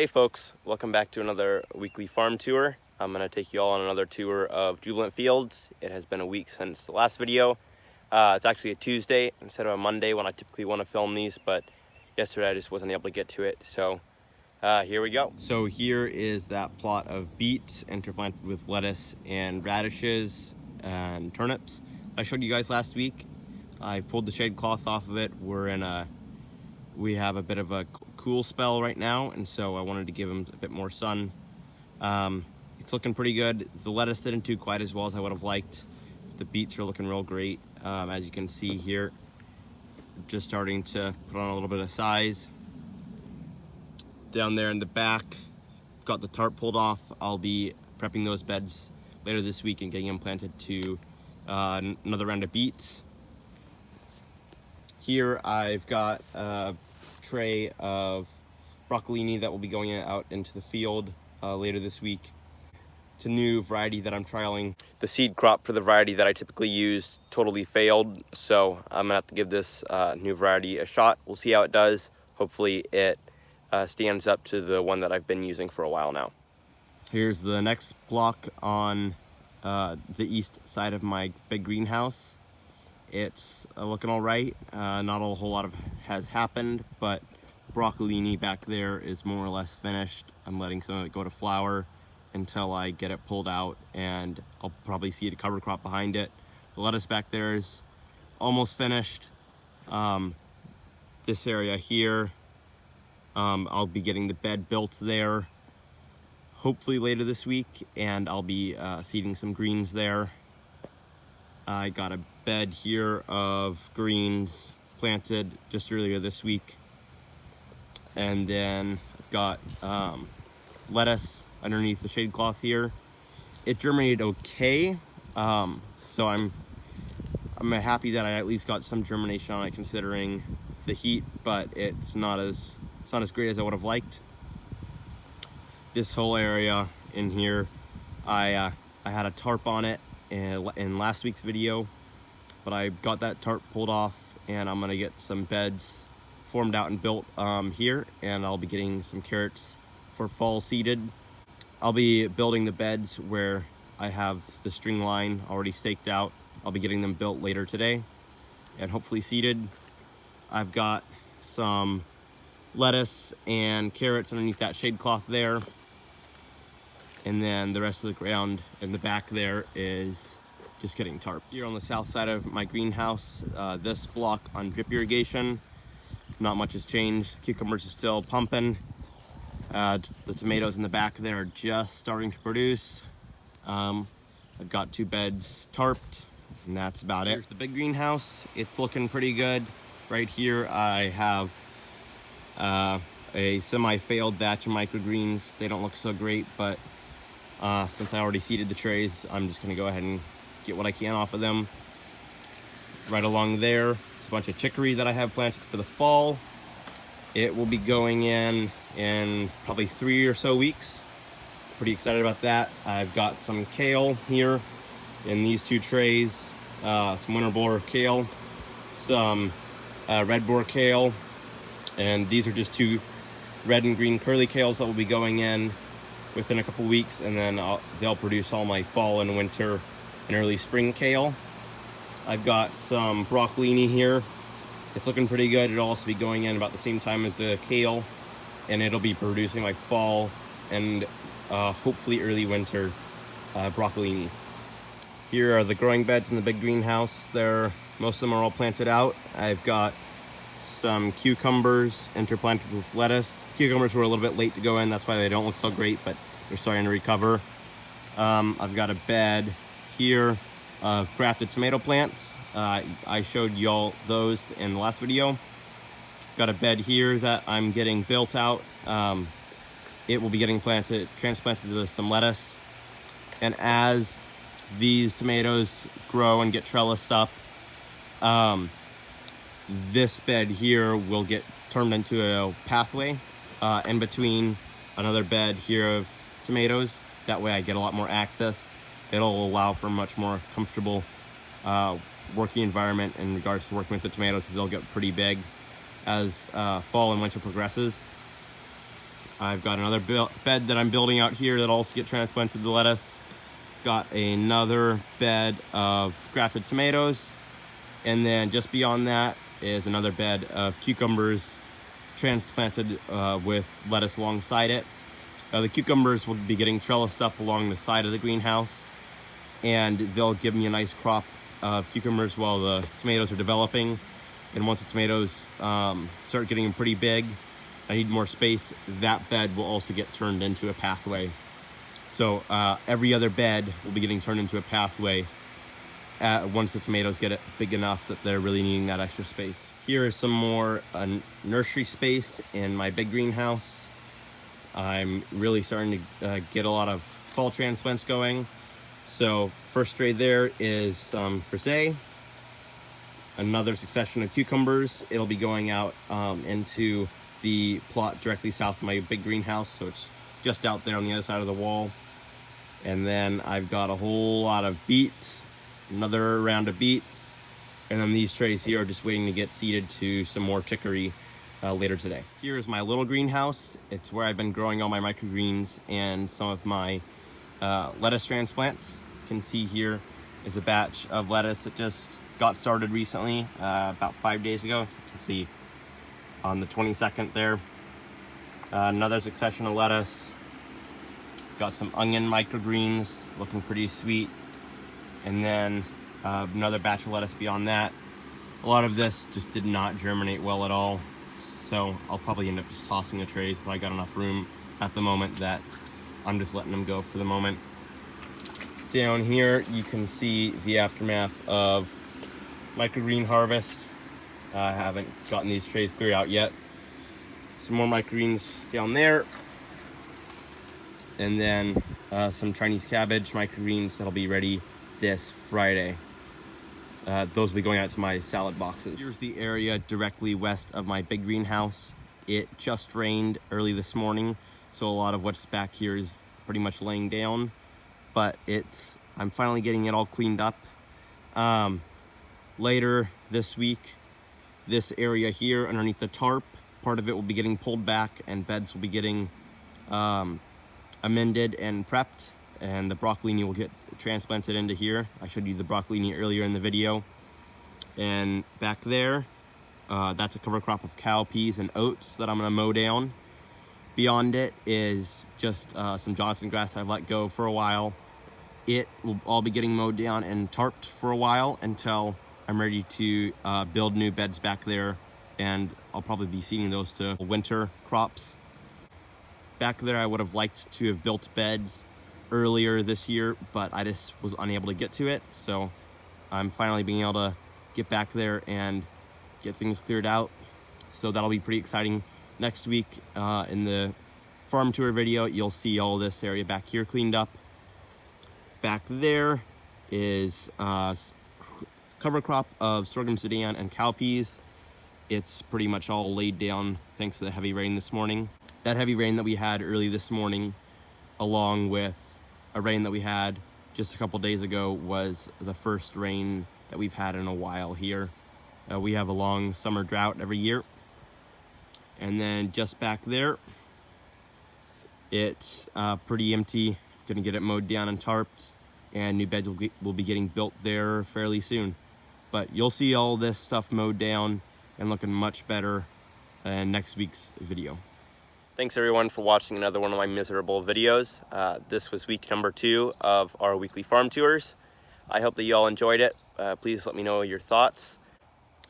Hey folks, welcome back to another weekly farm tour. I'm going to take you all on another tour of Jubilant Fields. It has been a week since the last video. It's actually a Tuesday instead of a Monday when I typically want to film these, but yesterday I just wasn't able to get to it, so here we go. So here is that plot of beets interplanted with lettuce and radishes and turnips I showed you guys last week. I pulled the shade cloth off of it. We have a bit of a cool spell right now, and so I wanted to give them a bit more sun. It's looking pretty good. The lettuce didn't do quite as well as I would have liked. The beets are looking real great. As you can see here, just starting to put on a little bit of size. Down there in the back, got the tarp pulled off. I'll be prepping those beds later this week and getting them planted to another round of beets. Here I've got a tray of broccolini that will be going out into the field later this week. It's a new variety that I'm trialing. The seed crop for the variety that I typically use totally failed, so I'm gonna have to give this new variety a shot. We'll see how it does. Hopefully it stands up to the one that I've been using for a while now. Here's the next block on the east side of my big greenhouse. It's looking all right. Not a whole lot has happened, but broccolini back there is more or less finished. I'm letting some of it go to flower until I get it pulled out, and I'll probably see a cover crop behind it. The lettuce back there is almost finished. This area here, I'll be getting the bed built there hopefully later this week, and I'll be seeding some greens there. I got a bed here of greens planted just earlier this week, and then got lettuce underneath the shade cloth here. It germinated okay, so I'm happy that I at least got some germination on it considering the heat, but it's not as great as I would have liked. This whole area in here, I had a tarp on it in last week's video, but I got that tarp pulled off, and I'm gonna get some beds formed out and built here, and I'll be getting some carrots for fall seeded. I'll be building the beds where I have the string line already staked out. I'll be getting them built later today and hopefully seeded. I've got some lettuce and carrots underneath that shade cloth there, and then the rest of the ground in the back there is just getting tarped. Here on the south side of my greenhouse, this block on drip irrigation, not much has changed. Cucumbers are still pumping. The tomatoes in the back there are just starting to produce. I've got 2 beds tarped, and that's about it. Here's the big greenhouse. It's looking pretty good. Right here I have a semi-failed batch of microgreens. They don't look so great, but since I already seeded the trays, I'm just gonna go ahead and get what I can off of them. Right along there, it's a bunch of chicory that I have planted for the fall. It will be going in probably 3 or so weeks. Pretty excited about that. I've got some kale here in these 2 trays, some winter boar kale, some red boar kale, and these are just 2 red and green curly kales that will be going in within a couple weeks, and then they'll produce all my fall and winter and early spring kale. I've got some broccolini here. It's looking pretty good. It'll also be going in about the same time as the kale, and it'll be producing like fall and hopefully early winter broccolini. Here are the growing beds in the big greenhouse. Most of them are all planted out. I've got some cucumbers interplanted with lettuce. Cucumbers were a little bit late to go in, that's why they don't look so great, but they're starting to recover. I've got a bed here of grafted tomato plants. I showed y'all those in the last video. Got a bed here that I'm getting built out. It will be getting transplanted to some lettuce. And as these tomatoes grow and get trellised up, this bed here will get turned into a pathway in between another bed here of tomatoes. That way I get a lot more access. It'll allow for a much more comfortable working environment in regards to working with the tomatoes, as they'll get pretty big as fall and winter progresses. I've got another bed that I'm building out here that'll also get transplanted to lettuce. Got another bed of grafted tomatoes. And then just beyond that is another bed of cucumbers transplanted with lettuce alongside it. The cucumbers will be getting trellised up along the side of the greenhouse, and they'll give me a nice crop of cucumbers while the tomatoes are developing. And once the tomatoes start getting pretty big, I need more space, that bed will also get turned into a pathway. So every other bed will be getting turned into a pathway once the tomatoes get big enough that they're really needing that extra space. Here is some more nursery space in my big greenhouse. I'm really starting to get a lot of fall transplants going. So first tray there is some frisee, another succession of cucumbers. It'll be going out into the plot directly south of my big greenhouse, so it's just out there on the other side of the wall. And then I've got a whole lot of beets, another round of beets, and then these trays here are just waiting to get seeded to some more chicory later today. Here is my little greenhouse. It's where I've been growing all my microgreens and some of my lettuce transplants. You can see here is a batch of lettuce that just got started recently, about 5 days ago. You can see on the 22nd there. Another succession of lettuce. Got some onion microgreens looking pretty sweet. And then another batch of lettuce beyond that. A lot of this just did not germinate well at all, so I'll probably end up just tossing the trays, but I got enough room at the moment that I'm just letting them go for the moment. Down here you can see the aftermath of microgreen harvest. I haven't gotten these trays cleared out yet. Some more microgreens down there. And then some Chinese cabbage microgreens that'll be ready this Friday. Those will be going out to my salad boxes. Here's the area directly west of my big greenhouse. It just rained early this morning, so a lot of what's back here is pretty much laying down, but I'm finally getting it all cleaned up. Later this week, this area here underneath the tarp, part of it will be getting pulled back and beds will be getting amended and prepped, and the broccolini will get transplanted into here. I showed you the broccolini earlier in the video. And back there, that's a cover crop of cowpeas and oats that I'm gonna mow down. Beyond it is just some Johnson grass I've let go for a while. It will all be getting mowed down and tarped for a while until I'm ready to build new beds back there, and I'll probably be seeding those to winter crops. Back there I would have liked to have built beds earlier this year, but I just was unable to get to it, so I'm finally being able to get back there and get things cleared out. So that'll be pretty exciting. Next week in the farm tour video, you'll see all this area back here cleaned up. Back there is cover crop of sorghum sudan and cowpeas. It's pretty much all laid down thanks to the heavy rain this morning. That heavy rain that we had early this morning, along with a rain that we had just a couple days ago, was the first rain that we've had in a while here. We have a long summer drought every year. And then just back there, it's pretty empty. Gonna get it mowed down and tarped, and new beds will be getting built there fairly soon. But you'll see all this stuff mowed down and looking much better in next week's video. Thanks everyone for watching another one of my miserable videos. This was week number 2 of our weekly farm tours. I hope that you all enjoyed it. Please let me know your thoughts.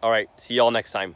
All right, see you all next time.